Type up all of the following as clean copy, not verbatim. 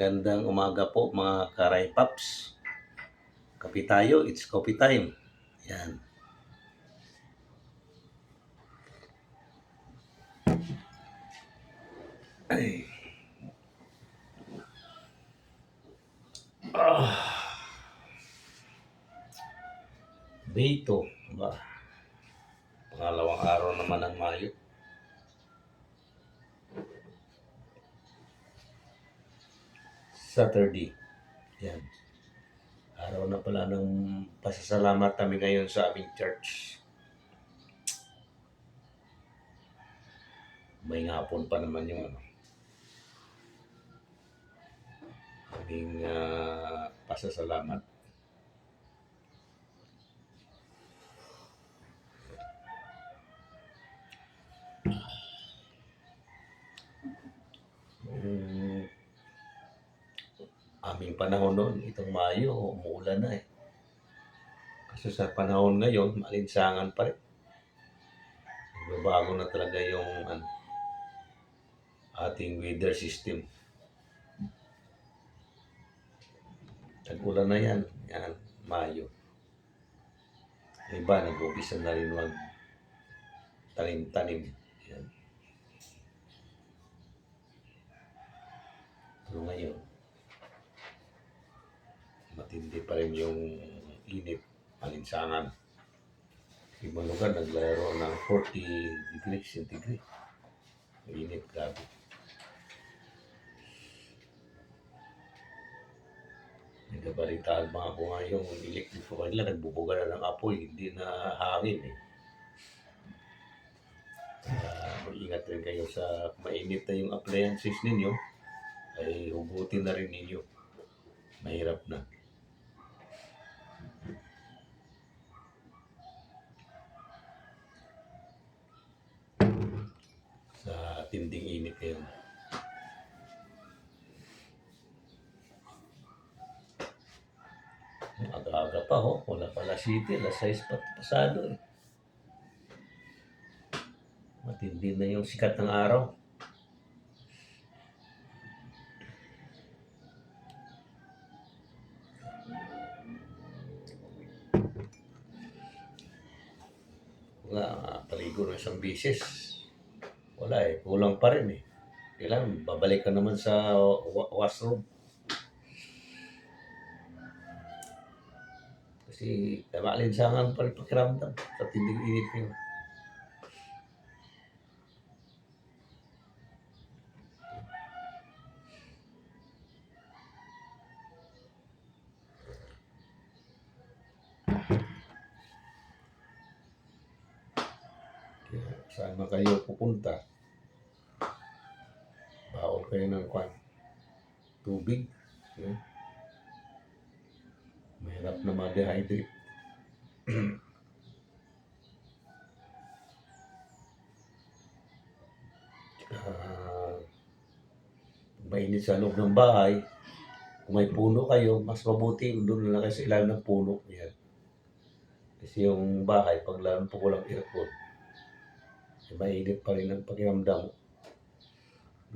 Magandang umaga po mga Karay Paps. Kape tayo, it's coffee time. Yan. Ay. Dito, ba? Pangalawang araw naman ng Mayo. Saturday. Yan. Araw na pala ng pasasalamat kami ngayon sa aming church. May hapon pa naman yung aming pasasalamat. Aming panahon noon, itong Mayo, umuulan na eh. Kasi sa panahon ngayon, malinsangan pa rin. Nagbabago na talaga yung ating weather system. Tag-ulan na yan. Yan, Mayo. Iba, nag-umpisa na rin mag tanim-tanim. Yan. Pero ngayon, matindi pa rin yung init, malinsangan. Ibang lugar naglaro ng 40 degrees centigrade. Init, grabe. Nagabalitaan mga bunga yung electric po kanila, nagbubuga na ng apoy, hindi na hangin eh. Mag-ingat rin kayo sa mainit na yung appliances ninyo, ay hugutin na rin ninyo. Mahirap na. Sa tinding init ngayon. Aga-aga pa ho, wala pa alas 7, alas 6 pa pasado eh. Matindi na yung sikat ng araw. Wala, paligo ng isang bisis. Wala eh, kulang pa rin eh. Kailangan, babalik ka naman sa washroom. Kasi maalinsangan pa rin pakiramdam sa tinding init ngayon. Saan man kayo pupunta, bawal kayo ng tubig. Yeah. Mahirap na ma-dehydrate. Mainit sa loob ng bahay, kung may puno kayo, mas mabuti doon na lang kayo sa ilalim ng puno. Yan. Kasi yung bahay, pag lalo po walang aircon, mainit pa rin ang pakiramdam.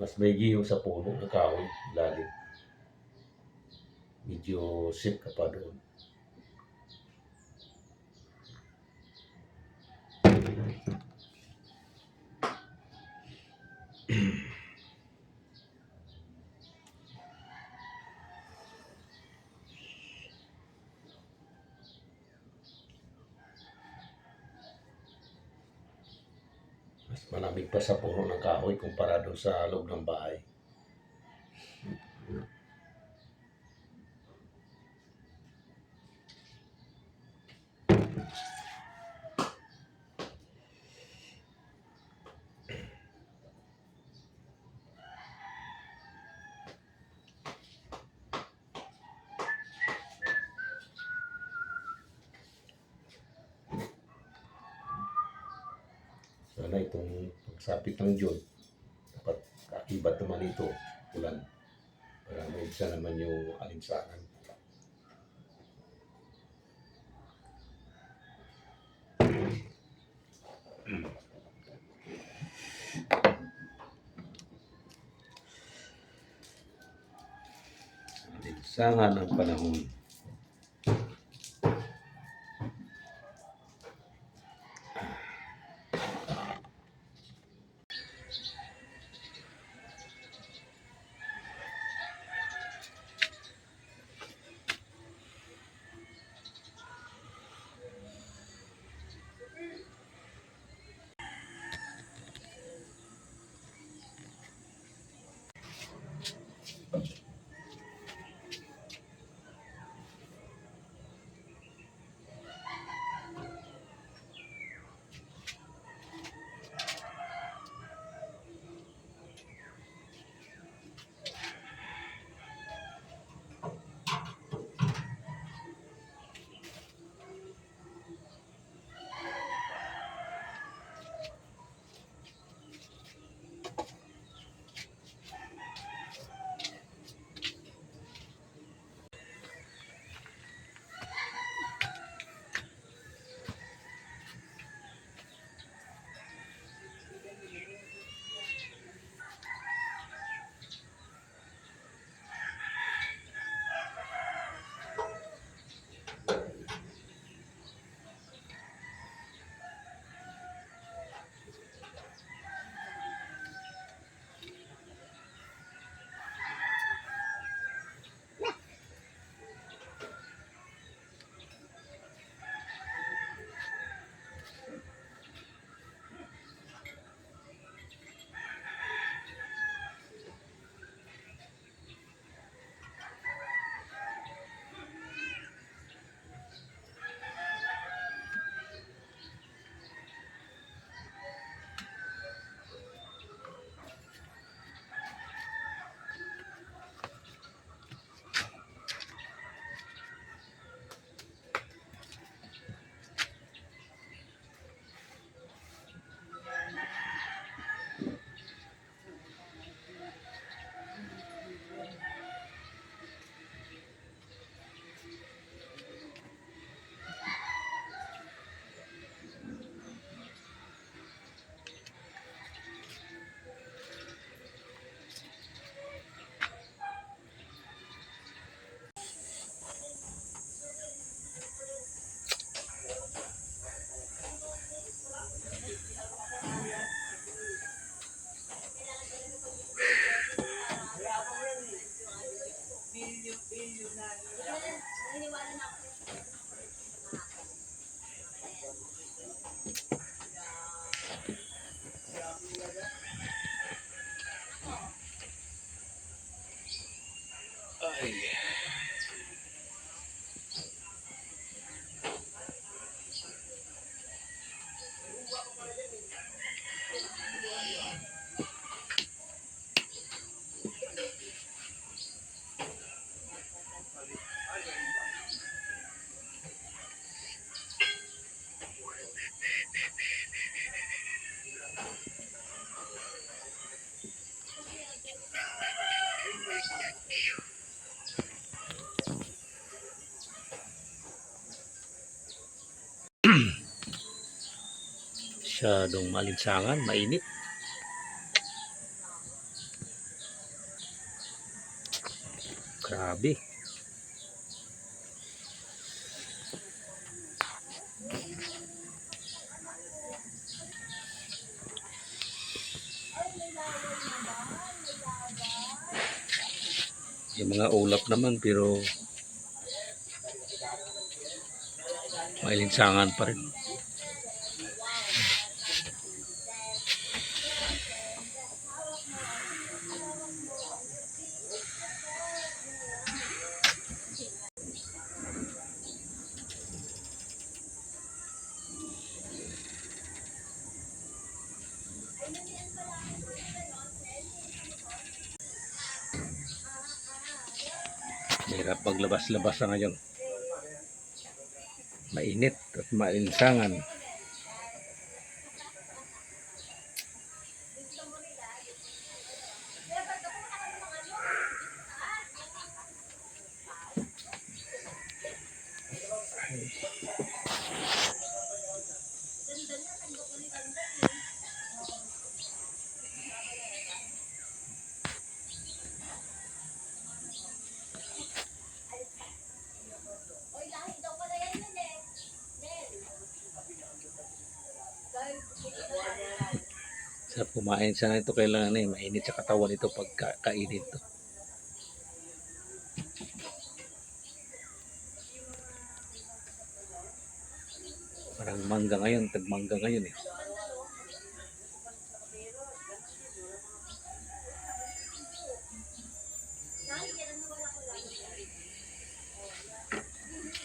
Mas maigi yung sa puno na kahoy, lalim. Medyo safe ka pa doon. Mas malamig pa sa puno ng kahoy kumpara doon sa loob ng bahay. Sana itong pagsapit ng June, dapat kakibat naman ito, ulan, para maibsa naman yung alinsangan. Sanga ng panahon. Masyadong malinsangan, mainit. Grabe. Yung mga ulap naman pero mailinsangan pa rin. Hirap maglabas-labas na ngayon. Mainit at mailinsangan. Sarap kumain sana ito, kailangan mainit sa katawan ito pag kainin to. Parang mangga ngayon, tagmangga ngayon eh.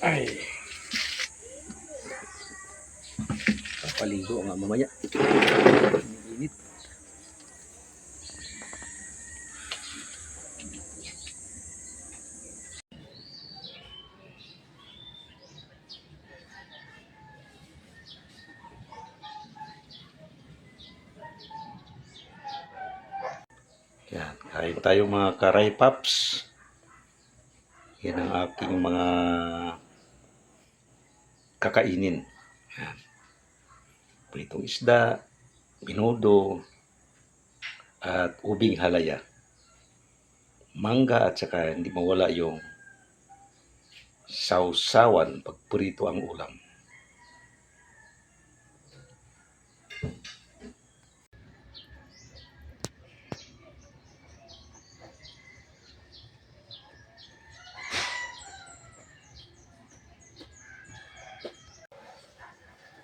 Ay, papaligo nga mamaya. Init. Yan, kain tayo mga karay paps. Yan ang aking mga kakainin. Yan. Pritong isda, binudo, at ubing halaya. Mangga at saka hindi mawala yung sausawan pag prito ang ulam.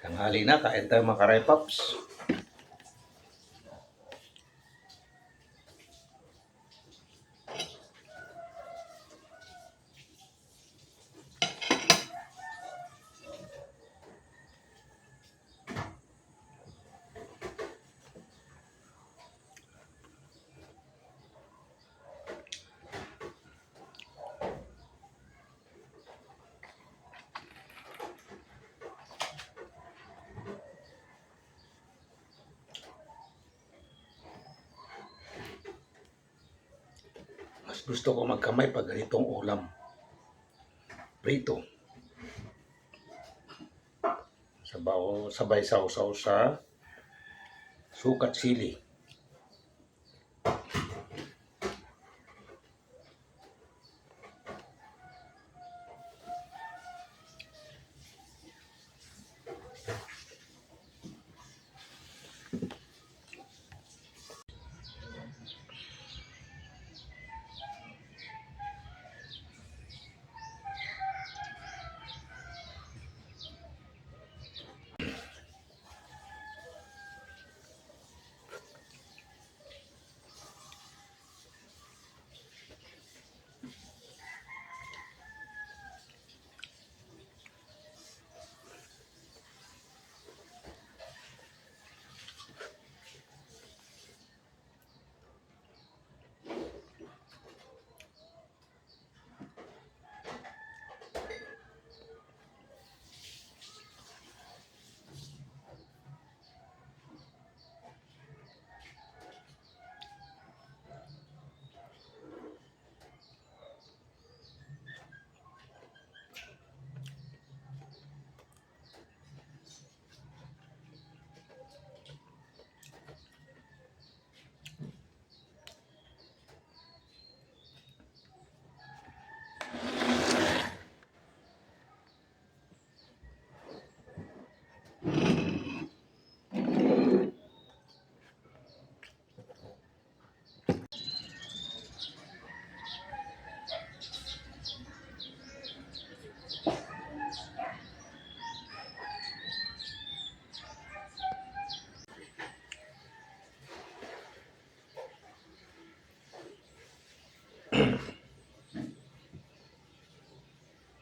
Tanghali na, kain tayo mga karay paps. Mas gusto ko magkamay pag ganitong ulam. Prito. Sabaw, sabay sausaw sa sukat sili.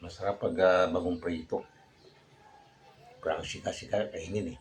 Masarap pag bagong prito. Parang sika-sika kainin eh.